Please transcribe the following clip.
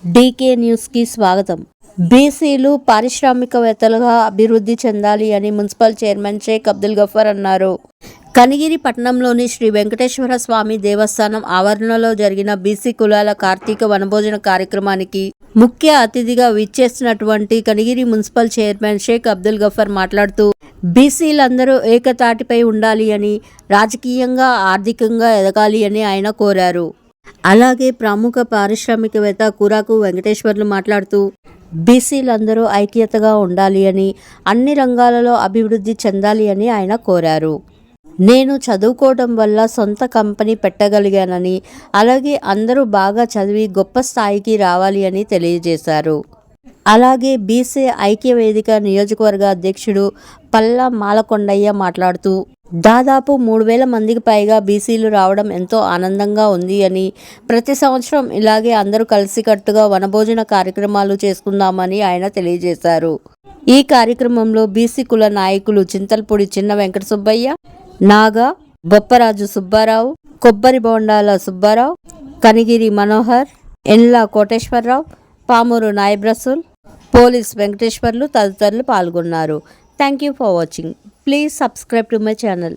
DK న్యూస్కి స్వాగతం. బీసీలు పారిశ్రామికవేత్తలుగా అభివృద్ధి చెందాలి అని మున్సిపల్ చైర్మన్ షేక్ అబ్దుల్ గఫార్ అన్నారు. కనిగిరి పట్టణంలోని శ్రీ వెంకటేశ్వర స్వామి దేవస్థానం ఆవరణలో జరిగిన బీసీ కులాల కార్తీక వనభోజన కార్యక్రమానికి ముఖ్య అతిథిగా విచ్చేసినటువంటి కనిగిరి మున్సిపల్ చైర్మన్ షేక్ అబ్దుల్ గఫార్ మాట్లాడుతూ బీసీలందరూ ఏకతాటిపై ఉండాలి అని, రాజకీయంగా ఆర్థికంగా ఎదగాలి అని ఆయన కోరారు. అలాగే ప్రముఖ పారిశ్రామికవేత్త కూరాకు వెంకటేశ్వర్లు మాట్లాడుతూ బీసీలందరూ ఐక్యతగా ఉండాలి అని, అన్ని రంగాలలో అభివృద్ధి చెందాలి అని ఆయన కోరారు. నేను చదువుకోవడం వల్ల సొంత కంపెనీ పెట్టగలిగానని, అలాగే అందరూ బాగా చదివి గొప్ప స్థాయికి రావాలి అని తెలియజేశారు. అలాగే బీసీ ఐక్యవేదిక నియోజకవర్గ అధ్యక్షుడు పల్లా మాలకొండయ్య మాట్లాడుతూ దాదాపు 3,000 మందికి పైగా బీసీలు రావడం ఎంతో ఆనందంగా ఉంది అని, ప్రతి సంవత్సరం ఇలాగే అందరూ కలిసికట్టుగా వనభోజన కార్యక్రమాలు చేసుకుందామని ఆయన తెలియజేశారు. ఈ కార్యక్రమంలో బీసీ కుల నాయకులు చింతలపూడి చిన్న వెంకట సుబ్బయ్య, నాగా, బొప్పరాజు సుబ్బారావు, కొబ్బరి బొండాల సుబ్బారావు, కనిగిరి మనోహర్, ఎన్లా కోటేశ్వరరావు, పామూరు నాయబ్ రసూల్, పోలీస్ వెంకటేశ్వర్లు తదితరులు పాల్గొన్నారు. Thank you for watching. Please subscribe to my channel.